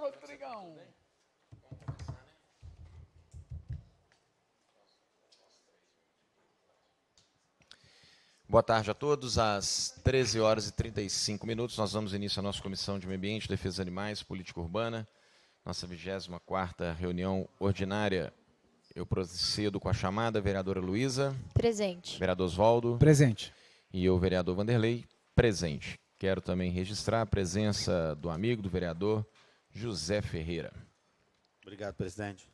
Rodrigão. Boa tarde a todos. Às 13 horas e 35 minutos, nós damos início à nossa Comissão de Meio Ambiente, Defesa dos Animais, Política Urbana, nossa 24ª reunião ordinária. Eu procedo com a chamada. Vereadora Luísa. Presente. Vereador Oswaldo. Presente. E eu, vereador Vanderlei, presente. Quero também registrar a presença do amigo, do vereador José Ferreira. Obrigado, presidente.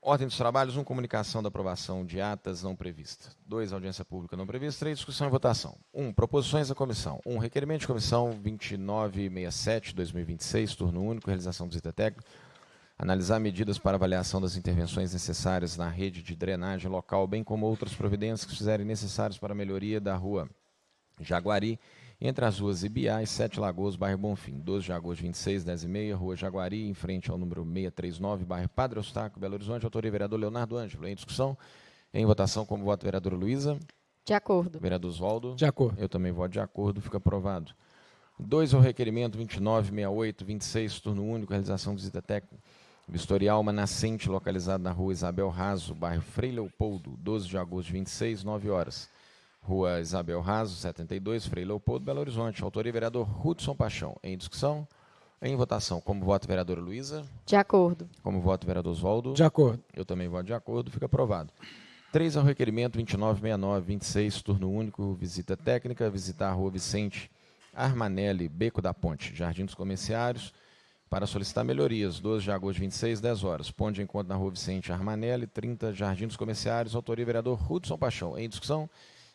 Ordem dos trabalhos: 1, comunicação da aprovação de atas não prevista. 2, audiência pública não prevista. 3, discussão e votação. 1, proposições da comissão. 1, requerimento de comissão 2967-2026, turno único, realização de visita técnica. Analisar medidas para avaliação das intervenções necessárias na rede de drenagem local, bem como outras providências que fizerem necessárias para a melhoria da rua Jaguari, entre as ruas Ibiá e 7 Lagoas, bairro Bonfim. 12 de agosto, 26, 10h30, rua Jaguari, em frente ao número 639, bairro Padre Eustáquio, Belo Horizonte. Autoria: vereador Leonardo Ângelo. Em discussão, em votação, como voto, vereadora Luísa. De acordo. Vereador Oswaldo. De acordo. Eu também voto de acordo, fica aprovado. 2, ao requerimento 2968-26, turno único, realização de visita técnica. Vistorial uma nascente localizada na rua Isabel Raso, bairro Frei Leopoldo, 12 de agosto, 26, 9 horas. Rua Isabel Raso, 72, Frei Leopoldo, Belo Horizonte. Autoria: vereador Hudson Paixão. Em discussão, em votação, como voto, vereadora Luísa. De acordo. Como voto, vereador Oswaldo. De acordo. Eu também voto de acordo, fica aprovado. 3, ao requerimento 2969-26, turno único, visita técnica, visitar a rua Vicente Armanelli, Beco da Ponte, Jardim dos Comerciários, para solicitar melhorias. 12 de agosto, 26, 10 horas. Ponto de encontro na rua Vicente Armanelli, 30, Jardim dos Comerciários. Autoria: vereador Hudson Paixão. Em discussão,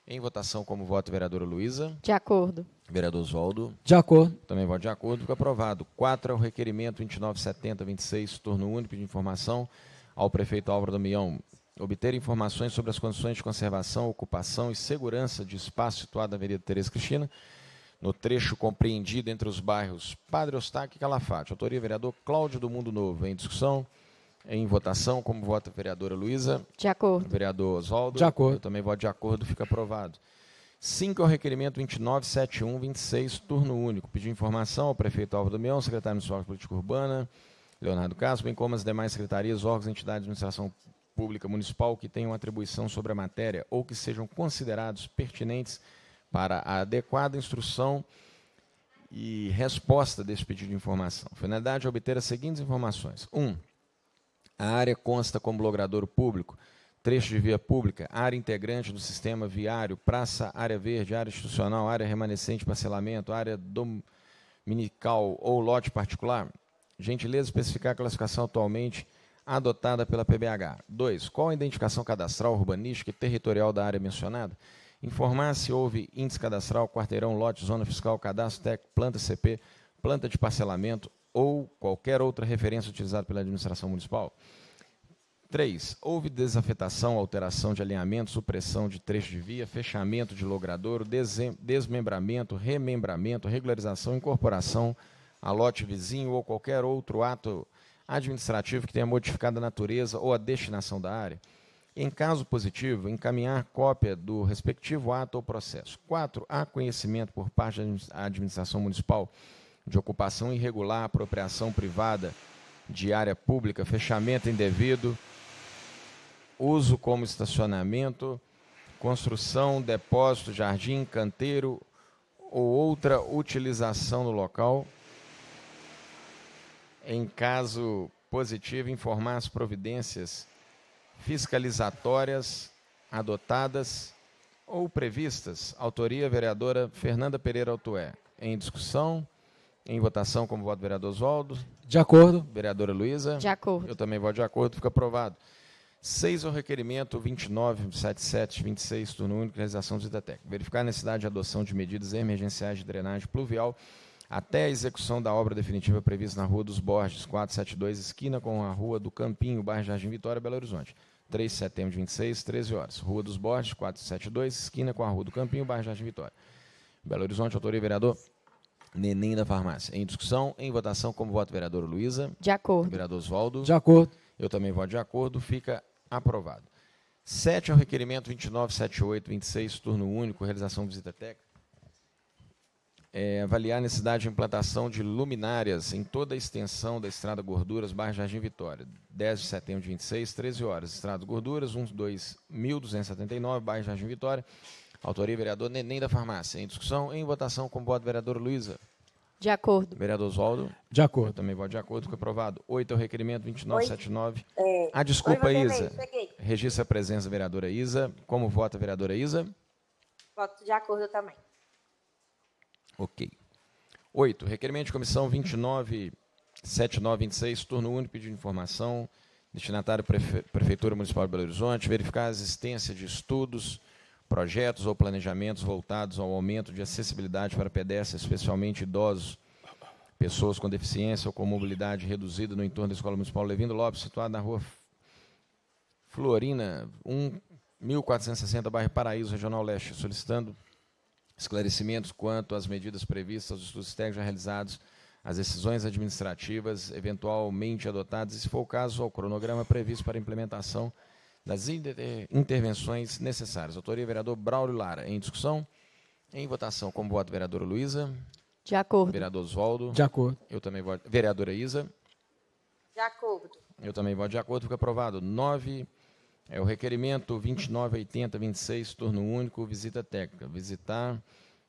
em votação, como voto, vereadora Luísa. De acordo. Vereador Oswaldo. De acordo. Também voto de acordo, fica aprovado. 4, ao requerimento 2970-26, turno único, de informação ao prefeito Álvaro Damião. Obter informações sobre as condições de conservação, ocupação e segurança de espaço situado na Avenida Tereza Cristina, no trecho compreendido entre os bairros Padre Eustáquio e Calafate. Autoria: vereador Cláudio do Mundo Novo. Em discussão, em votação, como vota a vereadora Luísa. De acordo. Vereador Oswaldo. De acordo. Eu também voto de acordo, fica aprovado. 5, ao requerimento 2971-26, turno único. Pedir informação ao prefeito Álvaro Damião, secretário municipal de Política Urbana, Leonardo Castro, bem como as demais secretarias, órgãos e entidades de administração pública municipal que tenham atribuição sobre a matéria ou que sejam considerados pertinentes para a adequada instrução e resposta desse pedido de informação. Finalidade: obter as seguintes informações. 1, a área consta como logradouro público, trecho de via pública, área integrante do sistema viário, praça, área verde, área institucional, área remanescente de parcelamento, área dominical ou lote particular. Gentileza especificar a classificação atualmente adotada pela PBH. 2, qual a identificação cadastral, urbanística e territorial da área mencionada? Informar se houve índice cadastral, quarteirão, lote, zona fiscal, cadastro técnico, planta CP, planta de parcelamento ou qualquer outra referência utilizada pela administração municipal. 3, houve desafetação, alteração de alinhamento, supressão de trecho de via, fechamento de logradouro, desmembramento, remembramento, regularização, incorporação a lote vizinho ou qualquer outro ato administrativo que tenha modificado a natureza ou a destinação da área. Em caso positivo, encaminhar cópia do respectivo ato ou processo. 4, há conhecimento por parte da administração municipal de ocupação irregular, apropriação privada de área pública, fechamento indevido, uso como estacionamento, construção, depósito, jardim, canteiro ou outra utilização no local. Em caso positivo, informar as providências fiscalizatórias adotadas ou previstas. Autoria: vereadora Fernanda Pereira Altué. Em discussão, em votação, como voto, vereador Oswaldo. De acordo. Vereadora Luísa. De acordo. Eu também voto de acordo, fica aprovado. 6, ao requerimento 2977-26, turno único, realização de visita técnica. Verificar a necessidade de adoção de medidas emergenciais de drenagem pluvial até a execução da obra definitiva prevista na Rua dos Borges, 472, esquina com a Rua do Campinho, bairro Jardim Vitória, Belo Horizonte. 3 de setembro de 26, 13 horas. Rua dos Borges, 472, esquina com a Rua do Campinho, bairro Jardim Vitória. Belo Horizonte. Autoria: vereador Neném da Farmácia. Em discussão, em votação, como voto, vereadora Luísa. De acordo. Vereador Oswaldo. De acordo. Eu também voto de acordo, fica aprovado. 7, ao requerimento 2978-26, turno único, realização de visita técnica. avaliar a necessidade de implantação de luminárias em toda a extensão da Estrada Gorduras, bairro Jardim Vitória. 10 de setembro de 26, 13 horas. Estrada Gorduras, 122.279, bairro Jardim Vitória. Autoria, vereador Neném da Farmácia. Em discussão, em votação, com voto, vereadora Luísa. De acordo. Vereador Oswaldo. De Eu acordo. também voto de acordo, fica aprovado. 8 é o requerimento 2979. Oi, Desculpa, Vanderlei, Isa. cheguei. Registra a presença, vereadora Isa. Como vota a vereadora Isa? Voto de acordo também. Ok. 8. Requerimento de comissão 297926, turno único, pedido de informação. Destinatário Prefeitura Municipal de Belo Horizonte, verificar a existência de estudos, projetos ou planejamentos voltados ao aumento de acessibilidade para pedestres, especialmente idosos, pessoas com deficiência ou com mobilidade reduzida no entorno da Escola Municipal Levindo Lopes, situada na rua Florina, 1460, bairro Paraíso, Regional Leste, solicitando esclarecimentos quanto às medidas previstas, os estudos técnicos já realizados, as decisões administrativas eventualmente adotadas, e, se for o caso, ao cronograma previsto para a implementação das intervenções necessárias. Autoria, vereador Braulio Lara. Em discussão, em votação, como voto, vereadora Luísa. De acordo. Vereador Oswaldo. De acordo. Eu também voto. Vereadora Isa. De acordo. Eu também voto de acordo, fica aprovado. 9 é o requerimento 298026, turno único, visita técnica. Visitar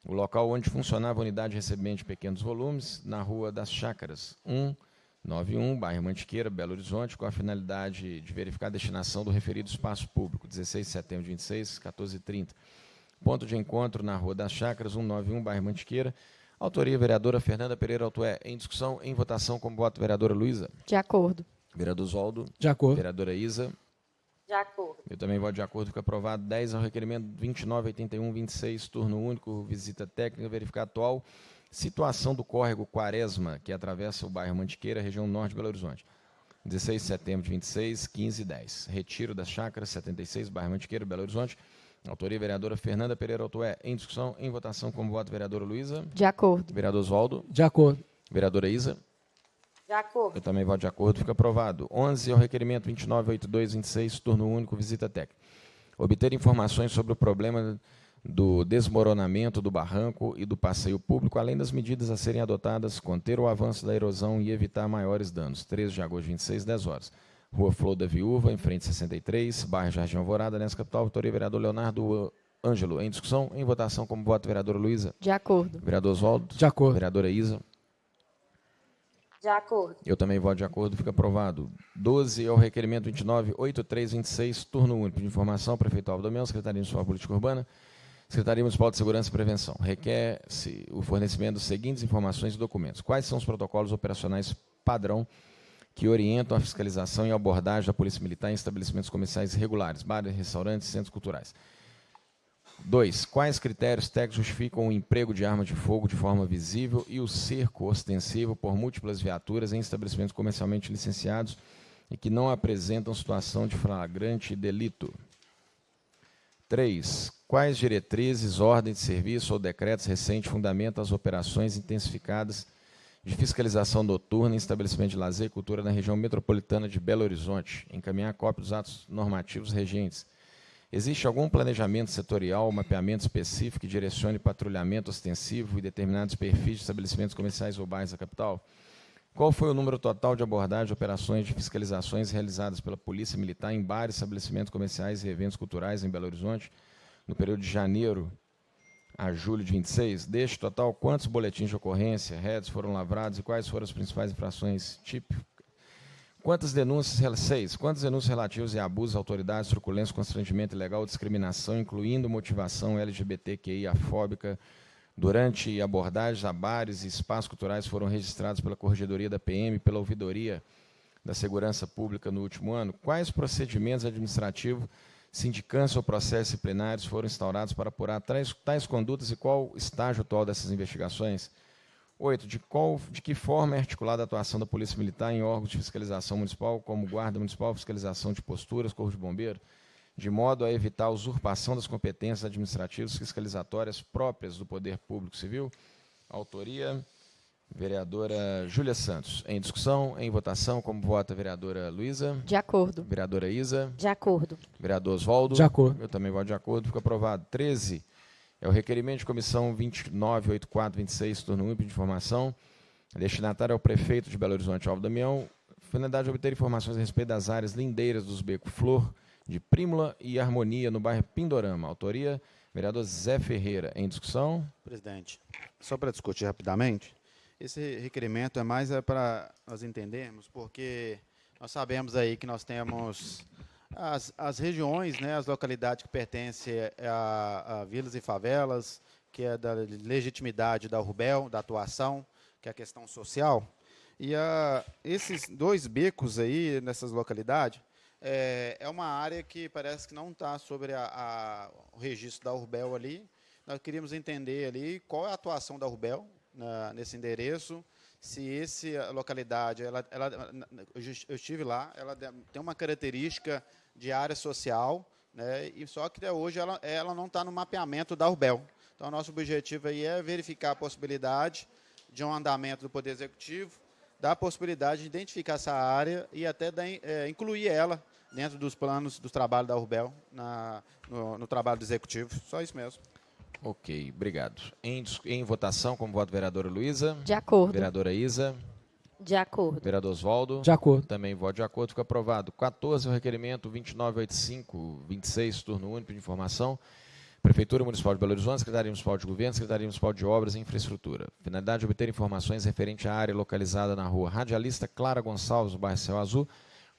o local onde funcionava a unidade de recebimento de pequenos volumes, na Rua das Chácaras, 191, bairro Mantiqueira, Belo Horizonte, com a finalidade de verificar a destinação do referido espaço público, 16 de setembro de 26, 14h30. Ponto de encontro na Rua das Chácaras, 191, bairro Mantiqueira. Autoria, vereadora Fernanda Pereira Altué. Em discussão, em votação, como voto, vereadora Luísa. De acordo. Vereador Oswaldo. De acordo. Vereadora Isa. De acordo. Eu também voto de acordo, fica aprovado. 10 ao requerimento 298126, turno único, visita técnica, verificar a atual situação do córrego Quaresma, que atravessa o bairro Mantiqueira, região norte de Belo Horizonte. 16 de setembro de 26, 15h10. Retiro das Chácaras, 76, bairro Mantiqueira, Belo Horizonte. Autoria, vereadora Fernanda Pereira Altué. Em discussão, em votação, como voto, vereadora Luísa. De acordo. Vereador Oswaldo. De acordo. Vereadora Isa. De acordo. Eu também voto de acordo, fica aprovado. 11 é o requerimento 298226, turno único, visita técnica. Obter informações sobre o problema do desmoronamento do barranco e do passeio público, além das medidas a serem adotadas, conter o avanço da erosão e evitar maiores danos. 13 de agosto de 26, 10 horas. Rua Flor da Viúva, em frente 63, bairro Jardim Alvorada, nessa capital. Autoria, vereador Leonardo Ângelo. Em discussão, em votação, como voto, vereadora Luísa. De acordo. Vereador Oswaldo. De acordo. Vereadora Isa. De acordo. Eu também voto de acordo, fica aprovado. 12 é o requerimento 298326, turno único. De informação, prefeito Aldo Damião, Secretaria Municipal de Política Urbana, Secretaria Municipal de Segurança e Prevenção. Requer-se o fornecimento dos seguintes informações e documentos. Quais são os protocolos operacionais padrão que orientam a fiscalização e a abordagem da Polícia Militar em estabelecimentos comerciais regulares, bares, restaurantes e centros culturais? 2. Quais critérios técnicos justificam o emprego de arma de fogo de forma visível e o cerco ostensivo por múltiplas viaturas em estabelecimentos comercialmente licenciados e que não apresentam situação de flagrante delito? 3. Quais diretrizes, ordens de serviço ou decretos recentes fundamentam as operações intensificadas de fiscalização noturna em estabelecimento de lazer e cultura na região metropolitana de Belo Horizonte? Encaminhar cópia dos atos normativos regentes. Existe algum planejamento setorial, mapeamento específico que direcione patrulhamento ostensivo e determinados perfis de estabelecimentos comerciais ou bairros da capital? Qual foi o número total de abordagem de operações de fiscalizações realizadas pela Polícia Militar em bares, estabelecimentos comerciais e eventos culturais em Belo Horizonte no período de janeiro a julho de 26? Deste total, quantos boletins de ocorrência, REDs, foram lavrados e quais foram as principais infrações típicas? Quantas denúncias relativas a abusos, autoridades, truculência, constrangimento ilegal, discriminação, incluindo motivação LGBTQIA-fóbica, durante abordagens a bares e espaços culturais foram registrados pela Corregedoria da PM e pela Ouvidoria da Segurança Pública no último ano? Quais procedimentos administrativos, sindicância ou processos disciplinares foram instaurados para apurar tais condutas e qual o estágio atual dessas investigações? 8. De que forma é articulada a atuação da Polícia Militar em órgãos de fiscalização municipal, como Guarda Municipal, fiscalização de posturas, Corpo de Bombeiro, de modo a evitar a usurpação das competências administrativas fiscalizatórias próprias do Poder Público Civil? Autoria, vereadora Júlia Santos. Em discussão, em votação, como vota a vereadora Luísa? De acordo. Vereadora Isa? De acordo. Vereador Oswaldo? De acordo. Eu também voto de acordo, fica aprovado. 13 É o requerimento de comissão 298426, turno único de informação. Destinatário é o prefeito de Belo Horizonte, Alvo Damião. Finalidade de obter informações a respeito das áreas lindeiras dos becos Flor, de Prímula e Harmonia, no bairro Pindorama. Autoria, vereador Zé Ferreira. Em discussão? Presidente, só para discutir rapidamente, esse requerimento é mais para nós entendermos, porque nós sabemos aí que nós temos as regiões, né, as localidades que pertencem a vilas e favelas, que é da legitimidade da URBEL, da atuação, que é a questão social. E esses dois becos aí, nessas localidades, é uma área que parece que não está sobre o registro da URBEL ali. Nós queríamos entender ali qual é a atuação da URBEL nesse endereço, se essa localidade, eu estive lá, ela tem uma característica de área social, né, e só que até hoje ela não está no mapeamento da URBEL. Então, nosso objetivo aí é verificar a possibilidade de um andamento do Poder Executivo, da possibilidade de identificar essa área e até incluir ela dentro dos planos do trabalho da URBEL, no trabalho do Executivo. Só isso mesmo. Ok, obrigado. Em votação, como voto, vereadora Luísa. De acordo. Vereadora Isa. De acordo. Vereador Oswaldo. De acordo. Também voto de acordo, fica aprovado. 14, o requerimento 298526, turno único de informação. Prefeitura Municipal de Belo Horizonte, Secretaria Municipal de Governo, Secretaria Municipal de Obras e Infraestrutura. Finalidade de obter informações referente à área localizada na rua Radialista Clara Gonçalves, no bairro Céu Azul,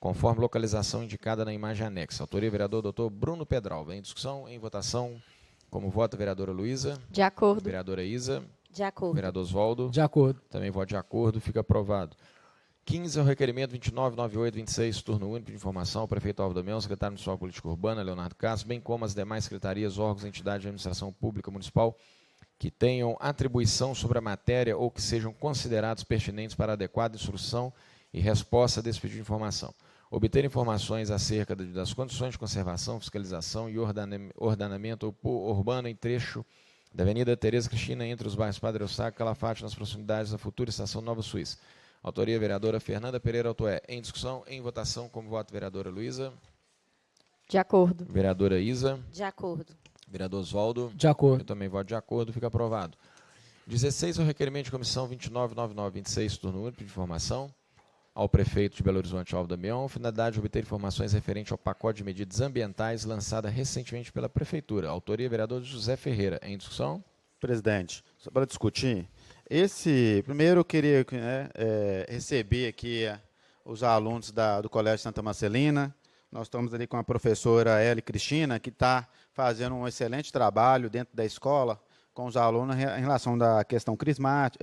conforme localização indicada na imagem anexa. Autoria, vereador Dr. Bruno Pedral. Em discussão, em votação, como vota, vereadora Luísa. De acordo. Vereadora Isa. De acordo. Vereador Oswaldo. De acordo. Também voto de acordo, fica aprovado. 15 é o requerimento 299826, turno único de informação ao prefeito Alvo Damião, secretário municipal de Política Urbana, Leonardo Castro, bem como as demais secretarias, órgãos e entidades de administração pública municipal que tenham atribuição sobre a matéria ou que sejam considerados pertinentes para adequada instrução e resposta desse pedido de informação. Obter informações acerca das condições de conservação, fiscalização e ordenamento urbano em trecho da Avenida Tereza Cristina, entre os bairros Padre Eustáquio e Calafate, nas proximidades da futura estação Nova Suíça. Autoria, vereadora Fernanda Pereira Altoé. Em discussão, em votação, como voto, vereadora Luísa. De acordo. Vereadora Isa. De acordo. Vereador Oswaldo. De acordo. Eu também voto de acordo, fica aprovado. 16 é o requerimento de comissão 299926, turno único de informação ao prefeito de Belo Horizonte, Alvo Damião. Finalidade de obter informações referente ao pacote de medidas ambientais lançada recentemente pela Prefeitura. Autoria, vereador José Ferreira. Em discussão? Presidente, só para discutir, primeiro eu queria receber aqui os alunos do Colégio Santa Marcelina. Nós estamos ali com a professora Eli Cristina, que está fazendo um excelente trabalho dentro da escola com os alunos em relação da questão climática,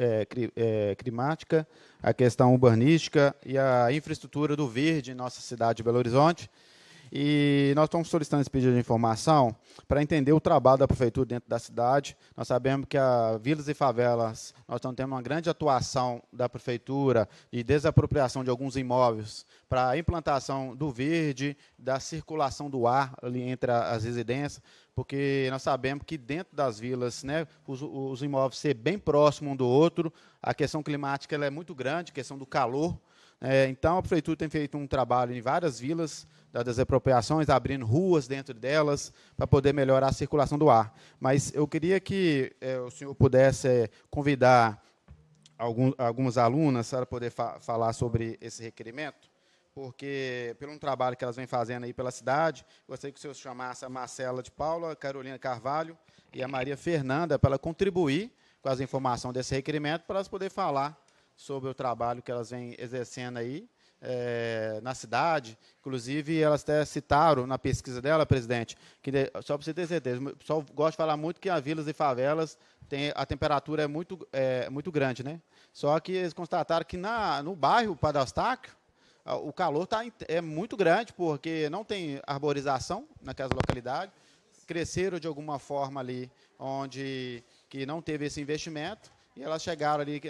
a questão urbanística e a infraestrutura do verde em nossa cidade de Belo Horizonte. E nós estamos solicitando esse pedido de informação para entender o trabalho da Prefeitura dentro da cidade. Nós sabemos que as vilas e favelas, nós estamos tendo uma grande atuação da Prefeitura de desapropriação de alguns imóveis para a implantação do verde, da circulação do ar ali entre as residências, porque nós sabemos que dentro das vilas, né, os imóveis ser bem próximos um do outro, a questão climática ela é muito grande, a questão do calor. Então, a Prefeitura tem feito um trabalho em várias vilas das desapropriações, abrindo ruas dentro delas, para poder melhorar a circulação do ar. Mas eu queria que o senhor pudesse convidar algumas alunas para poder falar sobre esse requerimento, porque, pelo trabalho que elas vêm fazendo aí pela cidade, gostaria que o senhor chamasse a Marcela de Paula, a Carolina Carvalho e a Maria Fernanda para ela contribuir com as informações desse requerimento, para elas poderem falar sobre o trabalho que elas vêm exercendo aí na cidade. Inclusive, elas até citaram na pesquisa dela, presidente, que, só para você ter certeza, o pessoal gosta de falar muito que as vilas e favelas a temperatura é muito grande, né? Só que eles constataram que no bairro Padre Eustáquio, o calor é muito grande, porque não tem arborização naquelas localidades, cresceram de alguma forma ali onde que não teve esse investimento, e elas chegaram ali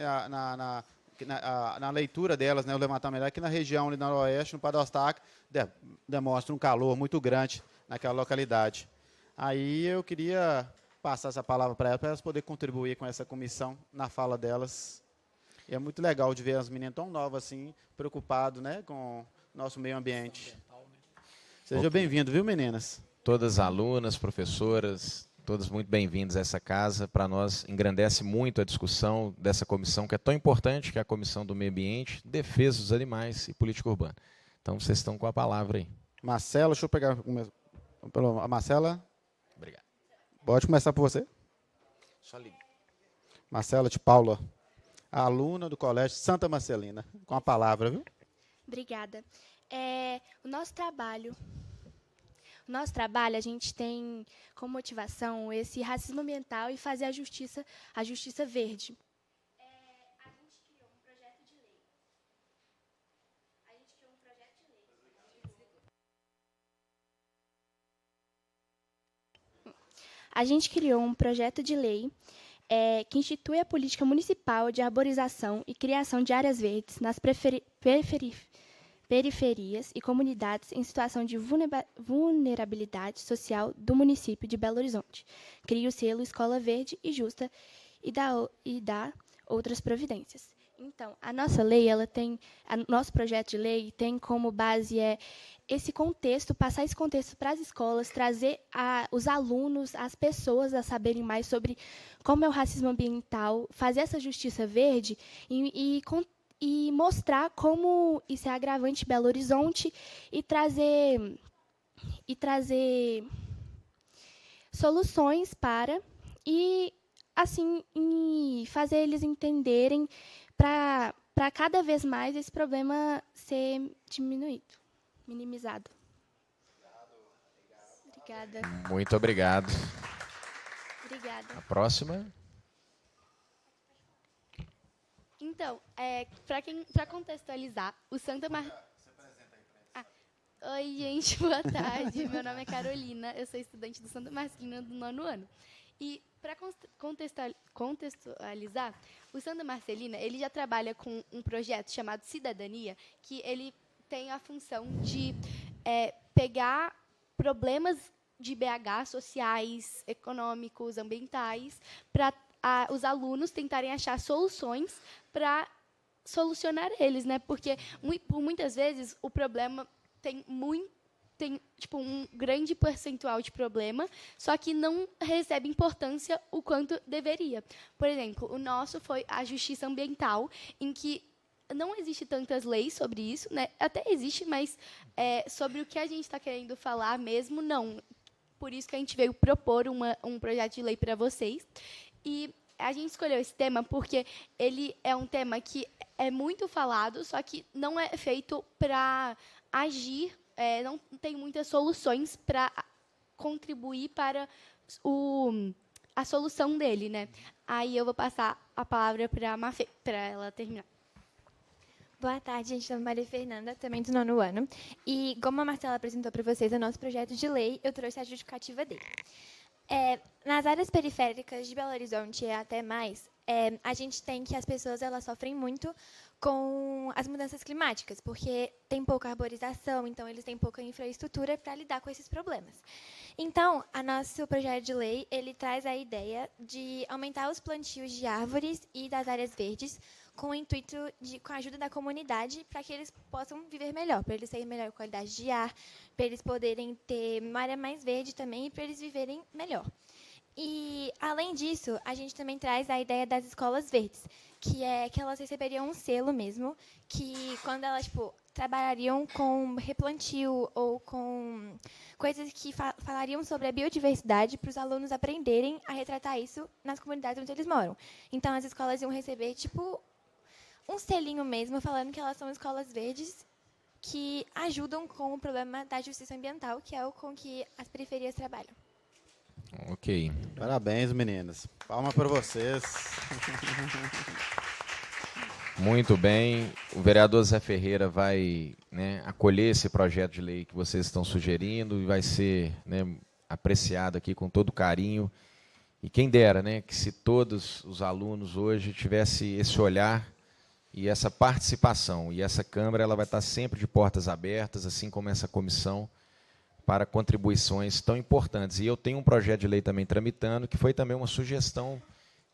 na leitura delas, né, o levantamento aqui na região, ali no noroeste, no Padre Eustáquio, demonstra um calor muito grande naquela localidade. Aí eu queria passar essa palavra para elas poderem contribuir com essa comissão na fala delas. E é muito legal de ver as meninas tão novas assim, preocupadas, né, com o nosso meio ambiente. Seja bem-vindo, viu, meninas? Todas alunas, professoras, Todos muito bem-vindos a essa casa. Para nós, engrandece muito a discussão dessa comissão, que é tão importante, que é a Comissão do Meio Ambiente, Defesa dos Animais e Política Urbana. Então, vocês estão com a palavra aí. Marcela, deixa eu pegar a Marcela. Obrigado. Pode começar por você. Só liga. Marcela de Paula, aluna do Colégio Santa Marcelina. Com a palavra, viu? Obrigada. O nosso trabalho, a gente tem como motivação esse racismo ambiental e fazer a justiça verde. A gente criou um projeto de lei. Que institui a política municipal de arborização e criação de áreas verdes nas periferias e comunidades em situação de vulnerabilidade social do município de Belo Horizonte. Cria o selo Escola Verde e Justa e dá outras providências. Então, a nossa lei, nosso projeto de lei tem como base esse contexto, passar esse contexto para as escolas, trazer os alunos, as pessoas a saberem mais sobre como é o racismo ambiental, fazer essa justiça verde e mostrar como isso é agravante em Belo Horizonte e trazer soluções e fazer eles entenderem para cada vez mais esse problema ser minimizado. Obrigada. Muito obrigado. Obrigada. A próxima. Então, para contextualizar, o Santa Oi, gente, boa tarde. Meu nome é Carolina, eu sou estudante do Santa Marcelina do 9º ano. E, para contextualizar, o Santa Marcelina ele já trabalha com um projeto chamado Cidadania, que ele tem a função de pegar problemas de BH sociais, econômicos, ambientais, para os alunos tentarem achar soluções para solucionar eles, né? Porque por muitas vezes o problema tem um grande percentual de problema, só que não recebe importância o quanto deveria. Por exemplo, o nosso foi a justiça ambiental, em que não existe tantas leis sobre isso, né? Até existe, mas sobre o que a gente está querendo falar mesmo, não. Por isso que a gente veio propor um projeto de lei para vocês. E a gente escolheu esse tema porque ele é um tema que é muito falado, só que não é feito para agir, não tem muitas soluções para contribuir para a solução dele, né? Aí eu vou passar a palavra para a Mafê, para ela terminar. Boa tarde, gente. Eu sou Maria Fernanda, também do 9º ano. E, como a Marcela apresentou para vocês o nosso projeto de lei, eu trouxe a justificativa dele. Nas áreas periféricas de Belo Horizonte e até mais, a gente tem que as pessoas elas sofrem muito com as mudanças climáticas, porque tem pouca arborização, então eles têm pouca infraestrutura para lidar com esses problemas. Então, o nosso projeto de lei ele traz a ideia de aumentar os plantios de árvores e das áreas verdes, com o intuito com a ajuda da comunidade, para que eles possam viver melhor, para eles terem melhor qualidade de ar, para eles poderem ter uma área mais verde também e para eles viverem melhor. E, além disso, a gente também traz a ideia das escolas verdes, que é que elas receberiam um selo mesmo, que quando elas trabalhariam com replantio ou com coisas que falariam sobre a biodiversidade para os alunos aprenderem a retratar isso nas comunidades onde eles moram. Então, as escolas iam receber, um selinho mesmo, falando que elas são escolas verdes que ajudam com o problema da justiça ambiental, que é o com que as periferias trabalham. Ok. Parabéns, meninas. Palma para vocês. Muito bem. O vereador Zé Ferreira vai acolher esse projeto de lei que vocês estão sugerindo e vai ser apreciado aqui com todo carinho. E quem dera, que se todos os alunos hoje tivessem esse olhar e essa participação. E essa Câmara ela vai estar sempre de portas abertas, assim como essa comissão, para contribuições tão importantes. E eu tenho um projeto de lei também tramitando, que foi também uma sugestão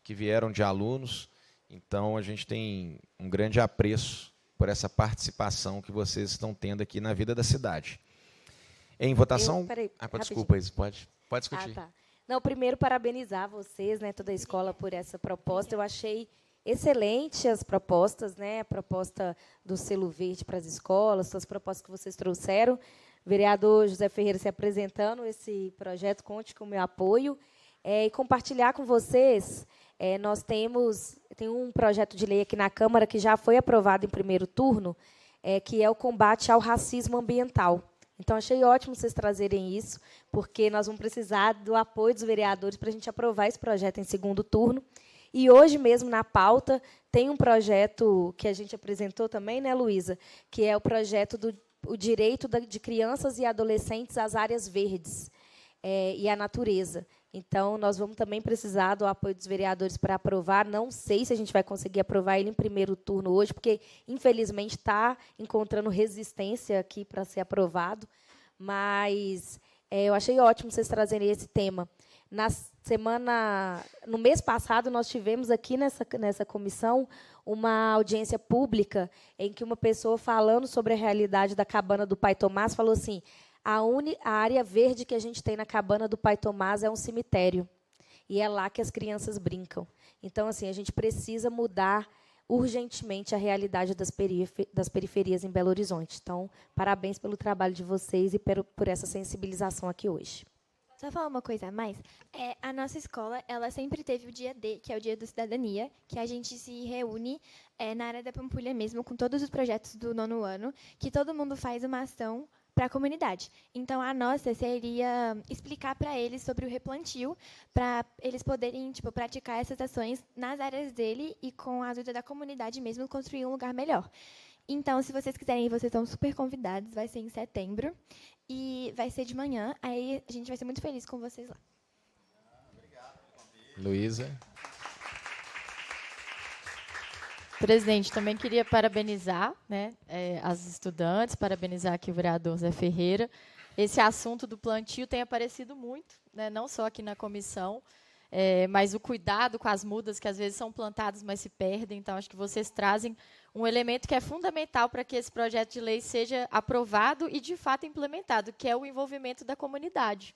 que vieram de alunos. Então, a gente tem um grande apreço por essa participação que vocês estão tendo aqui na vida da cidade. Em votação... Peraí, desculpa, isso pode discutir. Tá. Não, primeiro, parabenizar vocês, né, toda a escola, por essa proposta. Eu achei excelente as propostas, né, a proposta do selo verde para as escolas, as propostas que vocês trouxeram. O vereador José Ferreira se apresentando esse projeto, conte com o meu apoio. E compartilhar com vocês, nós tem um projeto de lei aqui na Câmara que já foi aprovado em primeiro turno, que é o combate ao racismo ambiental. Então, achei ótimo vocês trazerem isso, porque nós vamos precisar do apoio dos vereadores para a gente aprovar esse projeto em segundo turno. E hoje mesmo, na pauta, tem um projeto que a gente apresentou também, né, Luísa, que é o projeto do direito de crianças e adolescentes às áreas verdes e à natureza. Então, nós vamos também precisar do apoio dos vereadores para aprovar. Não sei se a gente vai conseguir aprovar ele em primeiro turno hoje, porque, infelizmente, está encontrando resistência aqui para ser aprovado. Mas eu achei ótimo vocês trazerem esse tema. No mês passado, nós tivemos aqui nessa comissão uma audiência pública em que uma pessoa, falando sobre a realidade da cabana do Pai Tomás, falou assim: a área verde que a gente tem na cabana do Pai Tomás é um cemitério. E é lá que as crianças brincam. Então, assim, a gente precisa mudar urgentemente a realidade das periferias em Belo Horizonte. Então, parabéns pelo trabalho de vocês e por essa sensibilização aqui hoje. Só falar uma coisa a mais. A nossa escola, ela sempre teve o dia D, que é o Dia da Cidadania, que a gente se reúne na área da Pampulha mesmo, com todos os projetos do 9º ano, que todo mundo faz uma ação para a comunidade. Então, a nossa seria explicar para eles sobre o replantio, para eles poderem praticar essas ações nas áreas dele e, com a ajuda da comunidade mesmo, construir um lugar melhor. Então, se vocês quiserem ir, vocês estão super convidados. Vai ser em setembro e vai ser de manhã. Aí a gente vai ser muito feliz com vocês lá. Luísa. Presidente, também queria parabenizar, né, as estudantes, parabenizar aqui o vereador Zé Ferreira. Esse assunto do plantio tem aparecido muito, né, não só aqui na comissão, mas o cuidado com as mudas que às vezes são plantadas, mas se perdem. Então, acho que vocês trazem um elemento que é fundamental para que esse projeto de lei seja aprovado e, de fato, implementado, que é o envolvimento da comunidade.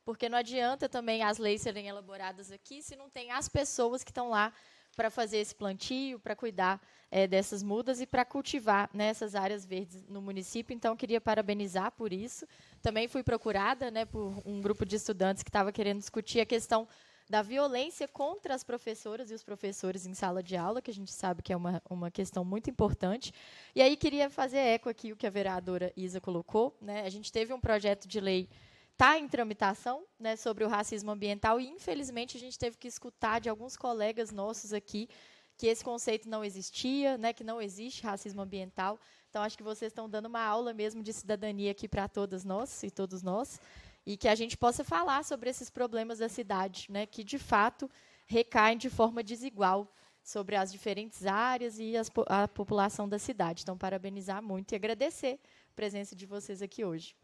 Porque não adianta também as leis serem elaboradas aqui se não tem as pessoas que estão lá para fazer esse plantio, para cuidar dessas mudas e para cultivar, né, essas áreas verdes no município. Então, queria parabenizar por isso. Também fui procurada, né, por um grupo de estudantes que estava querendo discutir a questão da violência contra as professoras e os professores em sala de aula, que a gente sabe que é uma questão muito importante. E aí queria fazer eco aqui o que a vereadora Isa colocou, né? A gente teve um projeto de lei está em tramitação, né, sobre o racismo ambiental e, infelizmente, a gente teve que escutar de alguns colegas nossos aqui que esse conceito não existia, né, que não existe racismo ambiental. Então, acho que vocês estão dando uma aula mesmo de cidadania aqui para todas nós e todos nós, e que a gente possa falar sobre esses problemas da cidade, né, que, de fato, recaem de forma desigual sobre as diferentes áreas e a população da cidade. Então, parabenizar muito e agradecer a presença de vocês aqui hoje.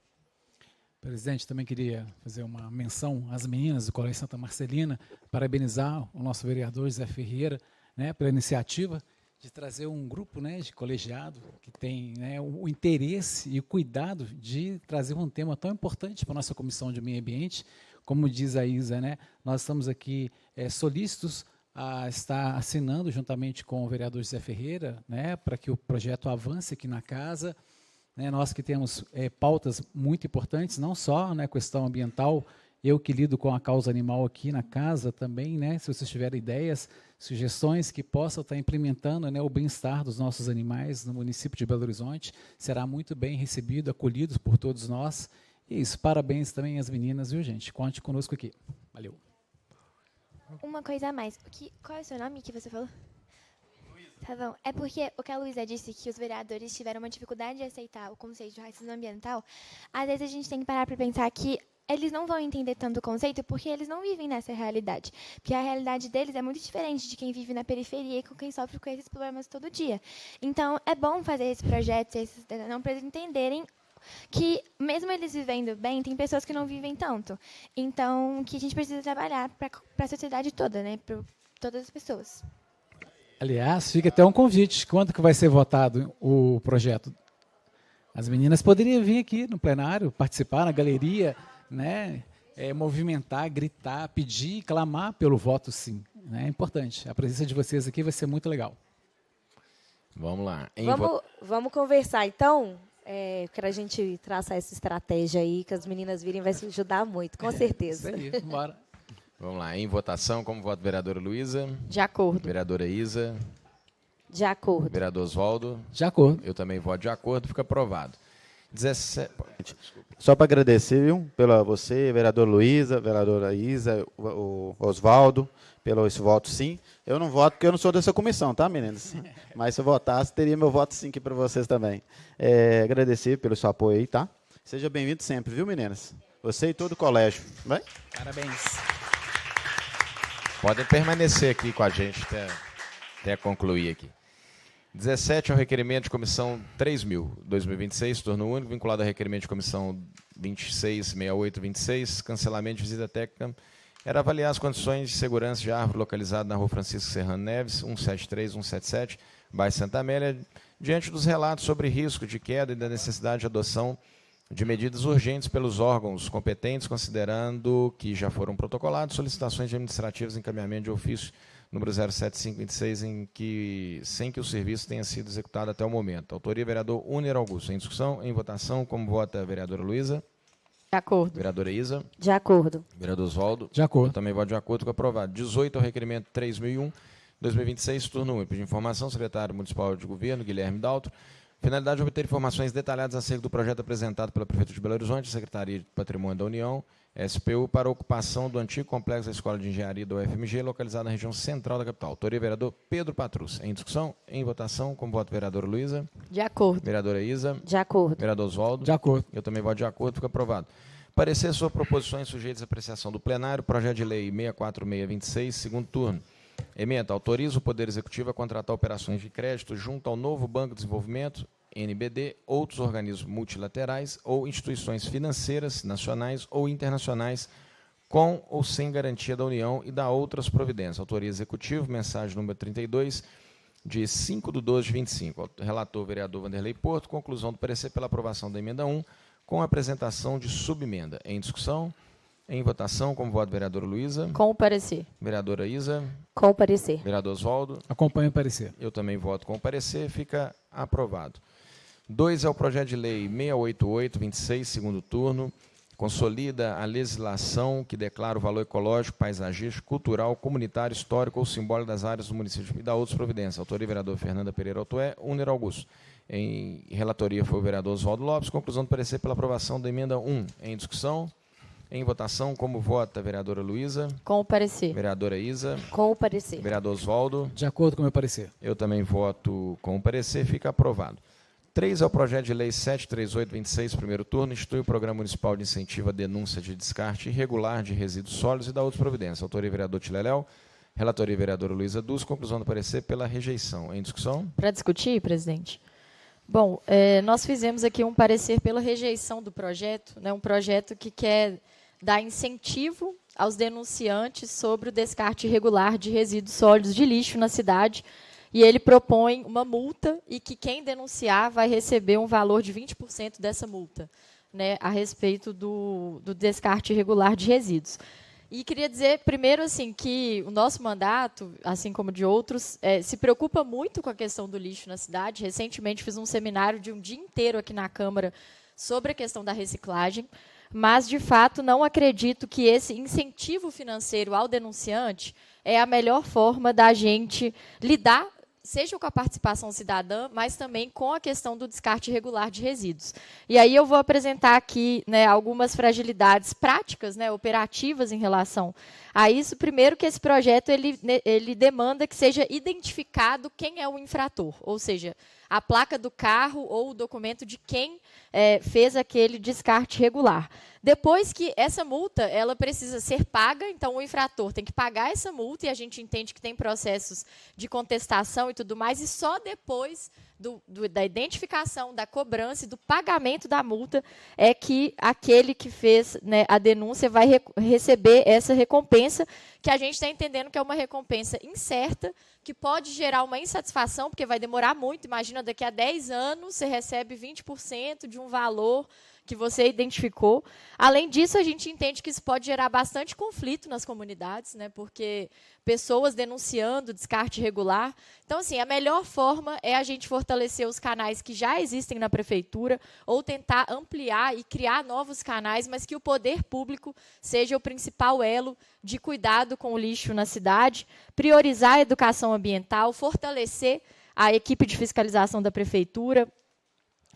Presidente, também queria fazer uma menção às meninas do Colégio Santa Marcelina, parabenizar o nosso vereador Zé Ferreira, né, pela iniciativa de trazer um grupo, né, de colegiado que tem, né, o interesse e o cuidado de trazer um tema tão importante para a nossa Comissão de Meio Ambiente. Como diz a Isa, né, nós estamos aqui solícitos a estar assinando juntamente com o vereador Zé Ferreira, né, para que o projeto avance aqui na casa. Nós que temos pautas muito importantes, não só, né, questão ambiental, eu que lido com a causa animal aqui na casa também, né, se vocês tiverem ideias, sugestões que possam estar implementando, né, o bem-estar dos nossos animais no município de Belo Horizonte, será muito bem recebido, acolhido por todos nós. E isso, parabéns também às meninas, viu, gente? Conte conosco aqui. Valeu. Uma coisa a mais. Qual é o seu nome que você falou? Tá bom. É porque o que a Luísa disse, que os vereadores tiveram uma dificuldade de aceitar o conceito de racismo ambiental, às vezes a gente tem que parar para pensar que eles não vão entender tanto o conceito porque eles não vivem nessa realidade. Porque a realidade deles é muito diferente de quem vive na periferia e com quem sofre com esses problemas todo dia. Então, é bom fazer esse projeto, não para eles entenderem que, mesmo eles vivendo bem, tem pessoas que não vivem tanto. Então, que a gente precisa trabalhar para a sociedade toda, né, para todas as pessoas. Aliás, fica até um convite. Quando que vai ser votado o projeto? As meninas poderiam vir aqui no plenário, participar na galeria, né? movimentar, gritar, pedir, clamar pelo voto sim. Né? É importante. A presença de vocês aqui vai ser muito legal. Vamos lá. Vamos conversar, então, para a gente traçar essa estratégia aí, que as meninas virem, vai se ajudar muito, com certeza. Isso aí, bora. Vamos lá. Em votação, como vota a vereadora Luísa? De acordo. Vereadora Isa? De acordo. Vereador Oswaldo? De acordo. Eu também voto de acordo, fica aprovado. 17... Só para agradecer, viu, pela você, vereadora Luísa, vereadora Isa, o Oswaldo, pelo esse voto sim. Eu não voto porque eu não sou dessa comissão, tá, meninas? Mas se eu votasse, teria meu voto sim aqui para vocês também. Agradecer pelo seu apoio aí, tá? Seja bem-vindo sempre, viu, meninas? Você e todo o colégio. Vai? Parabéns. Podem permanecer aqui com a gente até concluir aqui. 17 é o requerimento de comissão 3.000/2026, turno único, vinculado ao requerimento de comissão 266826, cancelamento de visita técnica. Era avaliar as condições de segurança de árvore localizada na rua Francisco Serrano Neves, 173, 177, bairro Santa Amélia, diante dos relatos sobre risco de queda e da necessidade de adoção de medidas urgentes pelos órgãos competentes, considerando que já foram protocoladas solicitações administrativas de encaminhamento de ofício número 07526, sem que o serviço tenha sido executado até o momento. Autoria, vereador Uner Augusto. Em discussão, em votação, como vota a vereadora Luísa? De acordo. Vereadora Isa? De acordo. Vereador Oswaldo? De acordo. Eu também voto de acordo com o aprovado. 18 é o requerimento 3001/2026, turno 1. Pedir informação, secretário municipal de governo, Guilherme Daltro. Finalidade de obter informações detalhadas acerca do projeto apresentado pela Prefeitura de Belo Horizonte, Secretaria de Patrimônio da União, SPU, para a ocupação do antigo complexo da Escola de Engenharia da UFMG, localizado na região central da capital. Autoria, vereador Pedro Patrus. Em discussão, em votação, como voto vereadora Luísa? De acordo. Vereadora Isa? De acordo. Vereador Oswaldo? De acordo. Eu também voto de acordo, fica aprovado. Parecer sobre proposições sujeitas à apreciação do plenário, projeto de lei 64626, segundo turno. Ementa, autoriza o Poder Executivo a contratar operações de crédito junto ao novo Banco de Desenvolvimento, NBD, outros organismos multilaterais ou instituições financeiras nacionais ou internacionais com ou sem garantia da União e dá outras providências. Autoria Executivo, mensagem número 32, de 5/12/25. Relator, vereador Vanderlei Porto. Conclusão do parecer pela aprovação da emenda 1, com apresentação de subemenda. Em discussão, em votação, como voto, vereadora Luísa. Com o parecer. Vereadora Isa. Com o parecer. Vereador Oswaldo. Acompanho o parecer. Eu também voto com o parecer, fica aprovado. 2 é o projeto de lei 688/26, segundo turno, consolida a legislação que declara o valor ecológico, paisagístico, cultural, comunitário, histórico ou simbólico das áreas do município e da outras providências. Autoria, vereador Fernanda Pereira Otué, Uner Augusto. Em relatoria foi o vereador Oswaldo Lopes. Conclusão do parecer pela aprovação da emenda 1. Em discussão, em votação, como vota a vereadora Luísa? Com o parecer. Vereadora Isa? Com o parecer. Vereador Oswaldo? De acordo com o meu parecer. Eu também voto com o parecer, fica aprovado. 3 é o projeto de lei 738/26, primeiro turno, institui o Programa Municipal de Incentivo à Denúncia de Descarte Irregular de Resíduos Sólidos e da outras providências. Autoria, vereador Tileléu. Relatoria, vereadora Luísa Dus. Conclusão do parecer pela rejeição. Em discussão? Para discutir, presidente? Bom, nós fizemos aqui um parecer pela rejeição do projeto, né, um projeto que quer dar incentivo aos denunciantes sobre o descarte irregular de resíduos sólidos de lixo na cidade, e ele propõe uma multa e que quem denunciar vai receber um valor de 20% dessa multa, né, a respeito do descarte irregular de resíduos. E queria dizer, primeiro, assim, que o nosso mandato, assim como de outros, se preocupa muito com a questão do lixo na cidade. Recentemente fiz um seminário de um dia inteiro aqui na Câmara sobre a questão da reciclagem, mas, de fato, não acredito que esse incentivo financeiro ao denunciante é a melhor forma da gente lidar, seja com a participação cidadã, mas também com a questão do descarte irregular de resíduos. E aí eu vou apresentar aqui, né, algumas fragilidades práticas, né, operativas em relação a isso. Primeiro, que esse projeto ele demanda que seja identificado quem é o infrator, ou seja, a placa do carro ou o documento de quem fez aquele descarte irregular. Depois que essa multa ela precisa ser paga, então o infrator tem que pagar essa multa, e a gente entende que tem processos de contestação e tudo mais, e só depois da identificação, da cobrança e do pagamento da multa é que aquele que fez, né, a denúncia vai receber essa recompensa, que a gente está entendendo que é uma recompensa incerta, que pode gerar uma insatisfação, porque vai demorar muito. Imagina, daqui a 10 anos você recebe 20% de um valor que você identificou. Além disso, a gente entende que isso pode gerar bastante conflito nas comunidades, né, porque pessoas denunciando descarte irregular. Então, assim, a melhor forma é a gente fortalecer os canais que já existem na prefeitura ou tentar ampliar e criar novos canais, mas que o poder público seja o principal elo de cuidado com o lixo na cidade, priorizar a educação ambiental, fortalecer a equipe de fiscalização da prefeitura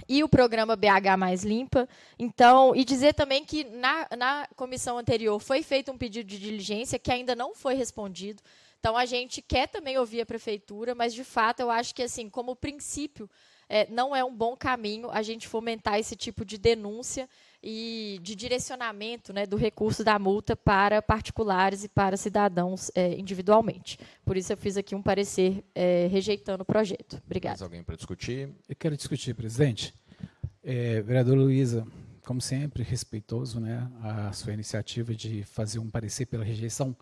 e o programa BH Mais Limpa. Então, e dizer também que na comissão anterior foi feito um pedido de diligência que ainda não foi respondido. Então, a gente quer também ouvir a prefeitura, mas, de fato, eu acho que, assim, como princípio, não é um bom caminho a gente fomentar esse tipo de denúncia e de direcionamento, né, do recurso da multa para particulares e para cidadãos individualmente. Por isso, eu fiz aqui um parecer rejeitando o projeto. Obrigada. Mais alguém para discutir? Eu quero discutir, presidente. Vereador Luísa, como sempre, respeitoso, né, a sua iniciativa de fazer um parecer pela rejeição,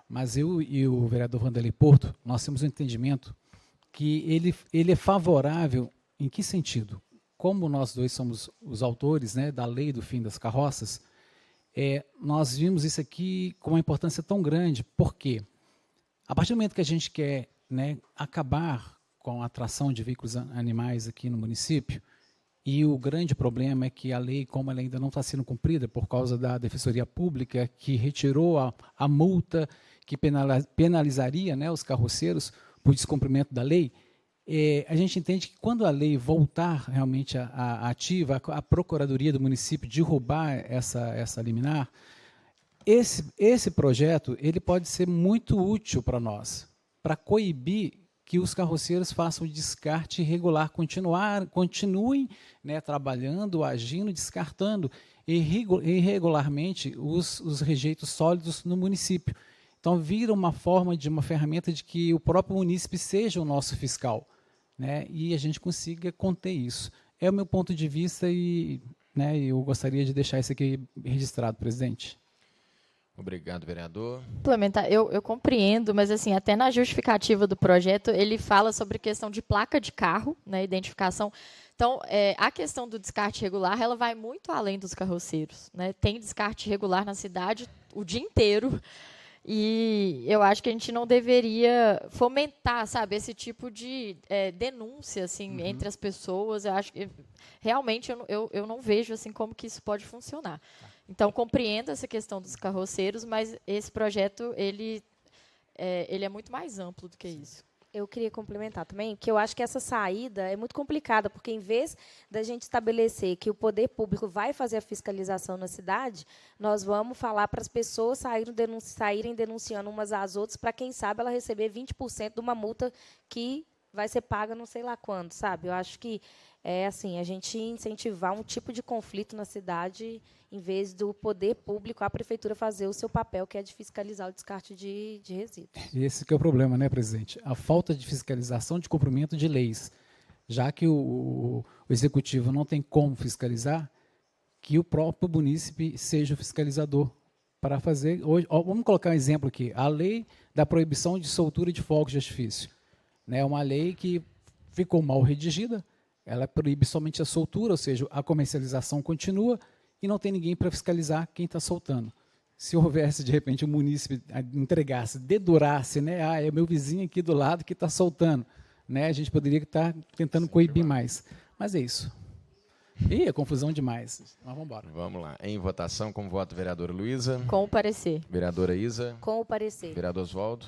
mas eu e o vereador Vanderlei Porto, nós temos um entendimento que ele é favorável em que sentido? Como nós dois somos os autores, né, da lei do fim das carroças, nós vimos isso aqui com uma importância tão grande, porque a partir do momento que a gente quer, né, acabar com a atração de veículos animais aqui no município, e o grande problema é que a lei, como ela ainda não está sendo cumprida por causa da Defensoria Pública, que retirou a multa que penalizaria, né, os carroceiros por descumprimento da lei, a gente entende que quando a lei voltar realmente ativa, a Procuradoria do município derrubar essa liminar, esse projeto ele pode ser muito útil para nós, para coibir que os carroceiros façam descarte irregular, continuem, né, trabalhando, agindo, descartando irregularmente os rejeitos sólidos no município. Então, vira uma ferramenta de que o próprio munícipe seja o nosso fiscal, né, e a gente consiga conter isso. É o meu ponto de vista e, né, eu gostaria de deixar isso aqui registrado, presidente. Obrigado, vereador. Complementar, eu compreendo, mas assim, até na justificativa do projeto, ele fala sobre questão de placa de carro, né, identificação. Então, a questão do descarte irregular, ela vai muito além dos carroceiros, né? Tem descarte irregular na cidade o dia inteiro, e eu acho que a gente não deveria fomentar, sabe, esse tipo de denúncia, assim, entre as pessoas. Eu acho que, realmente, eu não vejo, assim, como que isso pode funcionar. Então, compreendo essa questão dos carroceiros, mas esse projeto, ele é muito mais amplo do que isso. Eu queria complementar também, que eu acho que essa saída é muito complicada, porque em vez da gente estabelecer que o poder público vai fazer a fiscalização na cidade, nós vamos falar para as pessoas saírem denunciando umas às outras, para, quem sabe, ela receber 20% de uma multa que vai ser paga não sei lá quando, sabe? Eu acho que assim, a gente incentivar um tipo de conflito na cidade, em vez do poder público, a prefeitura fazer o seu papel, que é de fiscalizar o descarte de resíduos. Esse que é o problema, né, presidente? A falta de fiscalização de cumprimento de leis. Já que o executivo não tem como fiscalizar, que o próprio munícipe seja o fiscalizador para fazer. Hoje, vamos colocar um exemplo aqui. A lei da proibição de soltura de fogos de artifício. É uma lei que ficou mal redigida, ela proíbe somente a soltura, ou seja, a comercialização continua e não tem ninguém para fiscalizar quem está soltando. Se houvesse, de repente, o munícipe entregasse, dedurasse, né, é meu vizinho aqui do lado que está soltando, né, a gente poderia estar tentando coibir mais. Mas é isso. Ih, é confusão demais. Mas vamos embora. Vamos lá. Em votação, como voto, vereadora Luísa. Com o parecer. Vereadora Isa. Com o parecer. Vereador Oswaldo.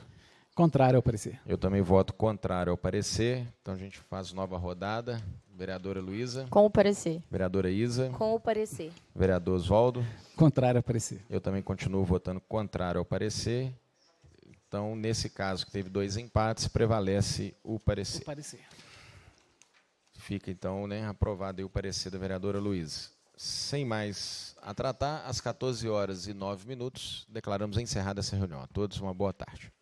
Contrário ao parecer. Eu também voto contrário ao parecer. Então, a gente faz nova rodada. Vereadora Luísa. Com o parecer. Vereadora Isa. Com o parecer. Vereador Oswaldo. Contrário ao parecer. Eu também continuo votando contrário ao parecer. Então, nesse caso, que teve 2 empates, prevalece o parecer. O parecer. Fica, então, né, aprovado aí o parecer da vereadora Luísa. Sem mais a tratar, às 14h09, declaramos encerrada essa reunião. A todos uma boa tarde.